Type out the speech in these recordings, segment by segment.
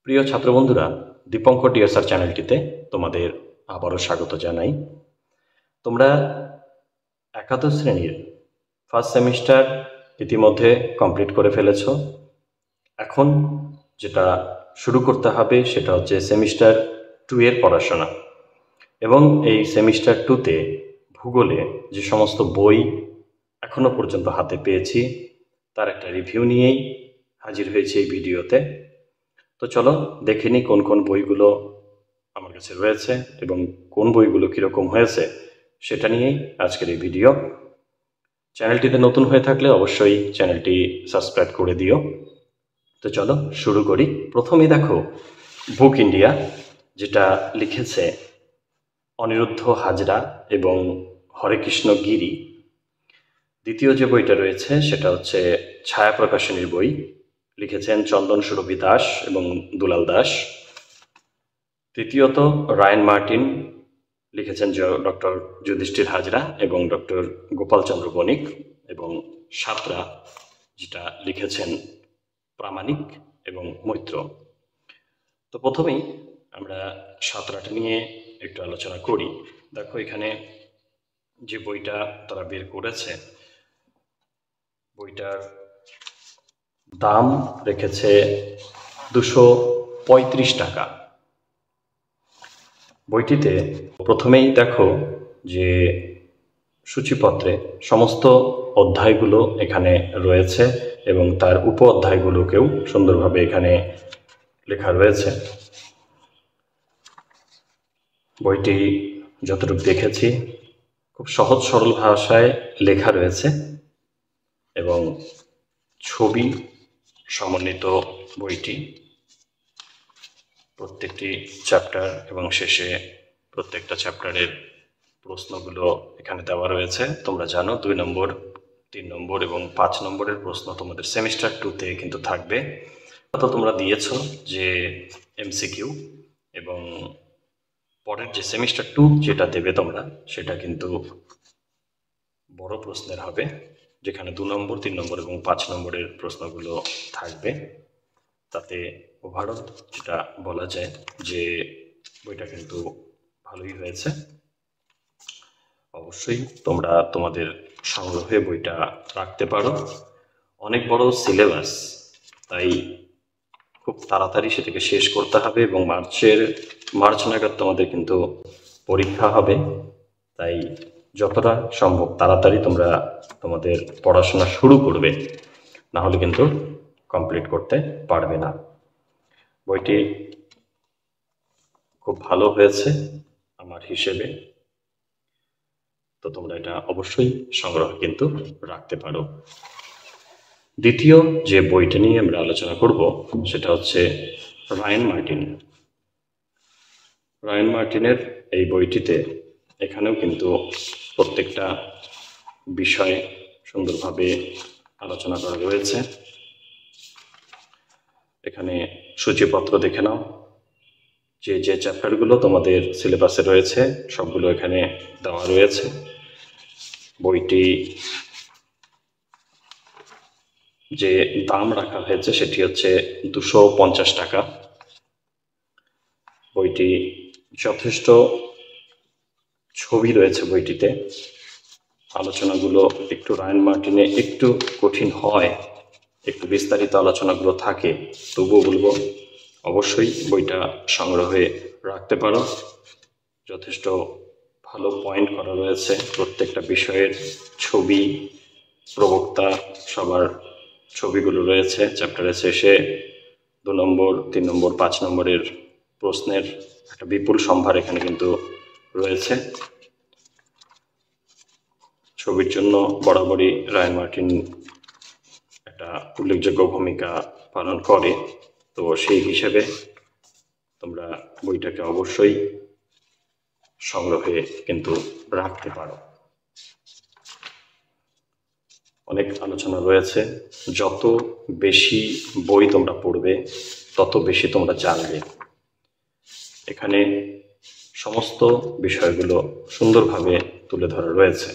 প্রিয় ছাত্র বন্ধুরা, দীপঙ্কর টিএসআর চ্যানেলটিতে তোমাদের আবারও স্বাগত জানাই। তোমরা একাদশ শ্রেণীর ফার্স্ট সেমিস্টার ইতিমধ্যে কমপ্লিট করে ফেলেছ। এখন যেটা শুরু করতে হবে সেটা হচ্ছে সেমিস্টার 2 এর পড়াশোনা। এবং এই সেমিস্টার 2তে ভূগোলে যে সমস্ত বই এখনো পর্যন্ত হাতে পেয়েছি তার একটা রিভিউ নিয়েই হাজির হয়েছে এই ভিডিওতে। তো চলো দেখে নিই কোন কোন বইগুলো আমার কাছে রয়েছে এবং কোন বইগুলো কীরকম হয়েছে সেটা নিয়েই আজকের এই ভিডিও। চ্যানেলটিতে নতুন হয়ে থাকলে অবশ্যই চ্যানেলটি সাবস্ক্রাইব করে দিও। তো চলো শুরু করি। প্রথমেই দেখো বুক ইন্ডিয়া, যেটা লিখেছে অনিরুদ্ধ হাজরা এবং হরেকৃষ্ণ গিরি। দ্বিতীয় যে বইটা রয়েছে সেটা হচ্ছে ছায়া প্রকাশনীর বই, লিখেছেন চন্দন সুরভি দাস এবং দুলাল দাস। তৃতীয়ত রায়ান মার্টিন, লিখেছেন ডক্টর যুধিষ্ঠির হাজরা এবং ডক্টর গোপালচন্দ্র বণিক। এবং সাতরা, যেটা লিখেছেন প্রামাণিক এবং মৈত্র। তো প্রথমেই আমরা সাতরাটা নিয়ে একটু আলোচনা করি। দেখো এখানে যে বইটা তারা বের করেছে, বইটার দাম রেখেছে 235 টাকা। বইটিতে প্রথমেই দেখো যে সূচিপত্রে সমস্ত অধ্যায়গুলো এখানে রয়েছে এবং তার উপ অধ্যায়গুলোকেও সুন্দরভাবে এখানে লেখা রয়েছে। বইটি যতটুকু দেখেছি খুব সহজ সরল ভাষায় লেখা রয়েছে এবং ছবি সমন্বিত বইটি। প্রত্যেকটি চ্যাপ্টার এবং শেষে প্রত্যেকটা চ্যাপ্টারের প্রশ্নগুলো এখানে দেওয়া রয়েছে। তোমরা জানো 2 নম্বর, 3 নম্বর এবং 5 নম্বরের প্রশ্ন তোমাদের সেমিস্টার 2তে কিন্তু থাকবে। তো তোমরা দিয়েছো যে এমসিকিউ, এবং পরের যে সেমিস্টার 2 যেটা দেবে তোমরা সেটা কিন্তু বড় প্রশ্নের হবে, যেখানে 2 নম্বর, 3 নম্বর এবং 5 নম্বরের প্রশ্নগুলো থাকবে। তাতে ওভারঅল যেটা বলা যায় যে বইটা কিন্তু ভালোই হয়েছে। অবশ্যই তোমরা তোমাদের সংগ্রহে বইটা রাখতে পারো। অনেক বড় সিলেবাস, তাই খুব তাড়াতাড়ি সেটাকে শেষ করতে হবে এবং মার্চ নাগাদ তোমাদের কিন্তু পরীক্ষা হবে। তাই যতটা সম্ভব তাড়াতাড়ি তোমরা তোমাদের পড়াশোনা শুরু করবে, না হলে কিন্তু কমপ্লিট করতে পারবে না। বইটি খুব ভালো হয়েছে আমার হিসেবে। তো তোমরা এটা অবশ্যই সংগ্রহ কিন্তু রাখতে পারো। দ্বিতীয় যে বইটা নিয়ে আমরা আলোচনা করব সেটা হচ্ছে রায়ান মার্টিন। রায়ান মার্টিনের এই বইটিতে এখানেও কিন্তু প্রত্যেকটা বিষয় সুন্দরভাবে আলোচনা করা রয়েছে। এখানে সূচিপত্র দেখে নাও, যে যে চ্যাপ্টারগুলো তোমাদের সিলেবাসে রয়েছে সবগুলো এখানে দেওয়া রয়েছে। বইটি যে দাম রাখা হয়েছে সেটি হচ্ছে 250 টাকা। বইটি যথেষ্ট ছবি রয়েছে বইটিতে। আলোচনাগুলো একটু রায়ান মার্টিনে একটু কঠিন হয়, একটু বিস্তারিত আলোচনাগুলো থাকে, তবুও বলবো অবশ্যই বইটা সংগ্রহে রাখতে পারো। যথেষ্ট ভালো পয়েন্ট করা রয়েছে, প্রত্যেকটা বিষয়ের ছবি, প্রবক্তা সবার ছবিগুলো রয়েছে। চ্যাপ্টারের শেষে 2 নম্বর, 3 নম্বর, 5 নম্বরের প্রশ্নের একটা বিপুল সম্ভার এখানে কিন্তু রয়েছে। ছবির জন্য বরাবরই রায়ান মার্টিন একটা উল্লেখযোগ্য ভূমিকা পালন করে। তো সেই হিসেবে তোমরা বইটাকে অবশ্যই সংগ্রহে কিন্তু রাখতে পারো। অনেক আলোচনা রয়েছে, যত বেশি বই তোমরা পড়বে তত বেশি তোমরা জানবে। এখানে সমস্ত বিষয়গুলো সুন্দরভাবে তুলে ধরা রয়েছে।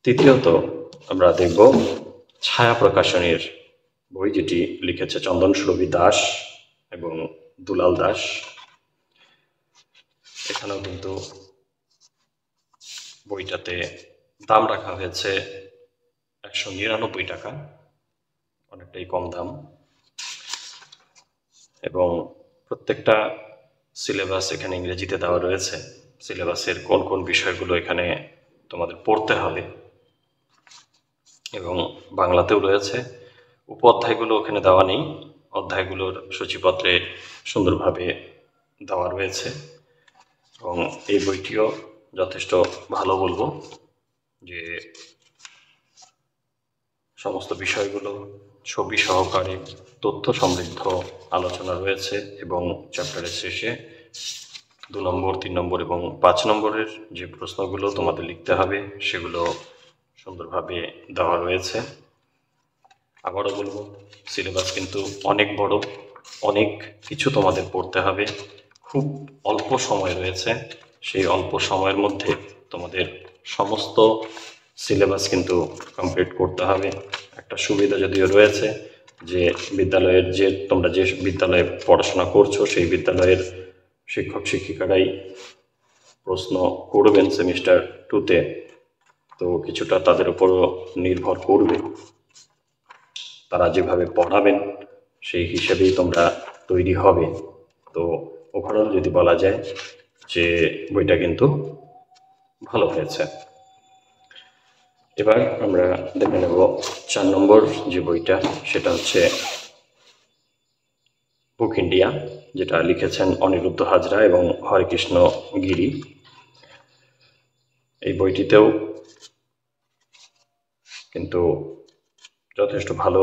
তৃতীয়ত আমরা দেখব ছায়া প্রকাশনীর বই, যেটি লিখেছে চন্দন সুরভি দাস এবং দুলাল দাস। এখানেও কিন্তু বইটাতে দাম রাখা হয়েছে 199 টাকা, অনেকটাই কম দাম। এবং প্রত্যেকটা সিলেবাস এখানে ইংরেজিতে দেওয়া রয়েছে। সিলেবাসের কোন কোন বিষয়গুলো এখানে তোমাদের পড়তে হবে, এবং বাংলাতেও রয়েছে। উপ-অধ্যায়গুলো ওখানে দেওয়া নেই, অধ্যায়গুলোর সূচিপত্রে সুন্দরভাবে দেওয়া রয়েছে। এবং এই বইটিও যথেষ্ট ভালো বলবো, যে সমস্ত বিষয়গুলো ছবি সহকারে তথ্য সমৃদ্ধ আলোচনা রয়েছে, এবং চ্যাপ্টারের শেষে 2 নম্বর, 3 নম্বর এবং 5 নম্বরের যে প্রশ্নগুলো তোমাদের লিখতে হবে সেগুলো সুন্দরভাবে দেওয়া রয়েছে। আবারও বলবো, সিলেবাস কিন্তু অনেক বড়, অনেক কিছু তোমাদের পড়তে হবে, খুব অল্প সময় রয়েছে। সেই অল্প সময়ের মধ্যে তোমাদের সমস্ত সিলেবাস কিন্তু কমপ্লিট করতে হবে। একটা সুবিধা যদিও রয়েছে, যে বিদ্যালয়ের তোমরা যে বিদ্যালয়ে পড়াশোনা করছো সেই বিদ্যালয়ের শিক্ষক শিক্ষিকারাই প্রশ্ন করবেন সেমিস্টার 2-তে, তো কিছুটা তাদের উপরও নির্ভর করবে। তারা যেভাবে পড়াবেন সেই হিসেবেই তোমরা তৈরি হবে। তো ওভারঅল যদি বলা যায় যে বইটা কিন্তু ভালো হয়েছে। এবার আমরা দেখে নেব 4 নম্বর যে বইটা, সেটা হচ্ছে বুক ইন্ডিয়া, যেটা লিখেছেন অনিরুদ্ধ হাজরা এবং হরেকৃষ্ণ গিরি। এই বইটিতেও কিন্তু যথেষ্ট ভালো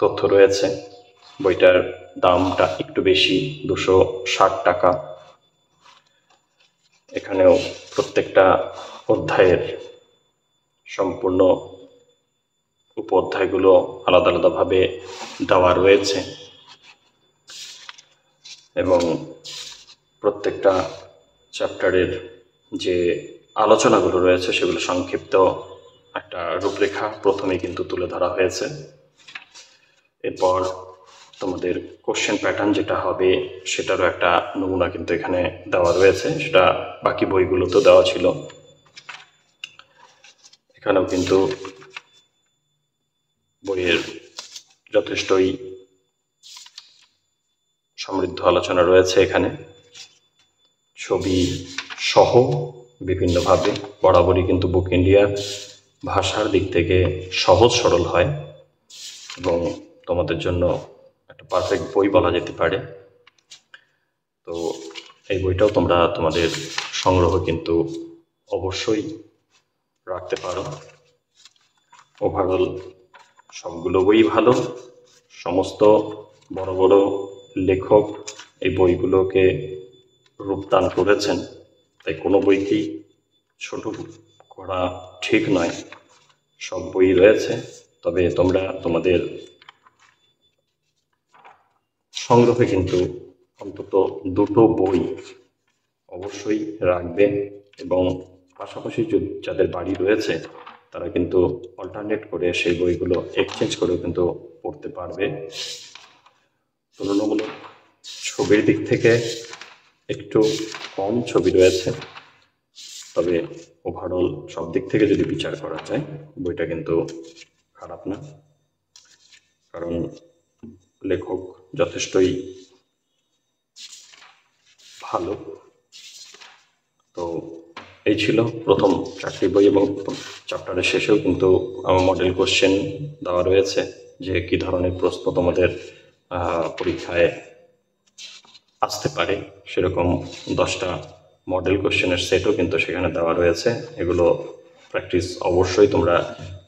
তথ্য রয়েছে। বইটার দামটা একটু বেশি, 260 টাকা। এখানেও প্রত্যেকটা অধ্যায়ের সম্পূর্ণ উপ-অধ্যায়গুলো আলাদা আলাদাভাবে দেওয়া রয়েছে, এবং প্রত্যেকটা চ্যাপ্টারের যে আলোচনাগুলো রয়েছে সেগুলো সংক্ষিপ্ত একটা রূপরেখা প্রথমেই কিন্তু তুলে ধরা হয়েছে। এরপর তোমাদের কোশ্চেন প্যাটার্ন যেটা হবে সেটারও একটা নমুনা কিন্তু এখানে দেওয়া রয়েছে, সেটা বাকি বইগুলোতেও দেওয়া ছিল। এখানেও কিন্তু বইয়ের যথেষ্টই সমৃদ্ধ আলোচনা রয়েছে। এখানে ছবি সহ বিভিন্নভাবে বরাবরই কিন্তু বুক ইন্ডিয়া ভাষার দিক থেকে সহজ সরল হয়, এবং তোমাদের জন্য একটা পারফেক্ট বই বলা যেতে পারে। তো এই বইটাও তোমরা তোমাদের সংগ্রহ কিন্তু অবশ্যই রাখতে পারো। ওভারঅল সবগুলো বই ভালো, সমস্ত বড় বড় লেখক এই বইগুলোকে রূপদান করেছেন, তাই কোনো বইকেই ছোট করা ঠিক নয়। সব বই রয়েছে, তবে তোমরা তোমাদের সংগ্রহে কিন্তু অন্তত 2টো বই অবশ্যই রাখবে, এবং পাশাপাশি যাদের বাড়ি রয়েছে তারা কিন্তু অল্টারনেট করে সেই বইগুলো এক্সচেঞ্জ করেও কিন্তু পড়তে পারবে। তুলনামূলক ছবির দিক থেকে একটু কম ছবি রয়েছে, তবে ওভারঅল সব দিক থেকে যদি বিচার করা যায় বইটা কিন্তু খারাপ না, কারণ লেখক যথেষ্টই ভালো। তো এই ছিল প্রথম 4টি বই, এবং চ্যাপ্টারের শেষেও কিন্তু মডেল কোশ্চেন দেওয়া রয়েছে, যে কী ধরনের প্রশ্ন তোমাদের পরীক্ষায় আসতে পারে। সেরকম 10টা মডেল কোশ্চেনের সেটও কিন্তু সেখানে দেওয়া রয়েছে। এগুলো প্র্যাকটিস অবশ্যই তোমরা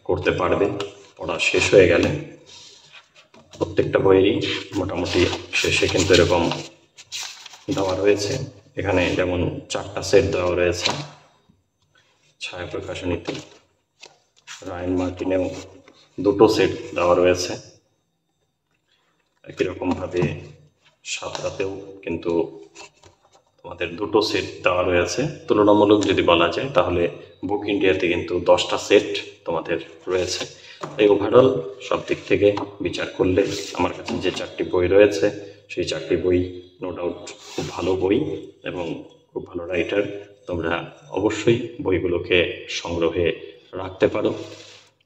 করতে পারবে পড়া শেষ হয়ে গেলে। প্রত্যেকটা বইয়েরই মোটামুটি শেষে কিন্তু এরকম দেওয়া রয়েছে। এখানে যেমন 4টা সেট দেওয়া রয়েছে ছায়া প্রকাশনীতে, রায়ান মার্টিনেও 2টো সেট দেওয়া রয়েছে। একই রকমভাবে সাঁতরাতেও কিন্তু তোমাদের 2টো সেট দেওয়া রয়েছে। তুলনামূলক যদি বলা যায় তাহলে বুক ইন্ডিয়াতে কিন্তু 10টা সেট তোমাদের রয়েছে। এই ওভারঅল সব দিক থেকে বিচার করলে আমার কাছে যে 4টি বই রয়েছে সেই 4টি বই নো ডাউট খুব ভালো বই এবং খুব ভালো রাইটার। তোমরা অবশ্যই বইগুলোকে সংগ্রহে রাখতে পারো।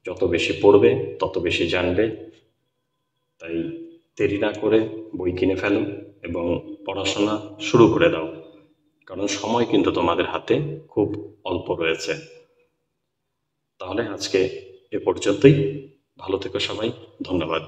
যত বেশি পড়বে তত বেশি জানবে। তাই দেরি না করে বই কিনে ফেলো এবং পড়াশোনা শুরু করে দাও, কারণ সময় কিন্তু তোমাদের হাতে খুব অল্প রয়েছে। তাহলে আজকে এ পর্যন্তই। ভালো থেকো সবাই, ধন্যবাদ।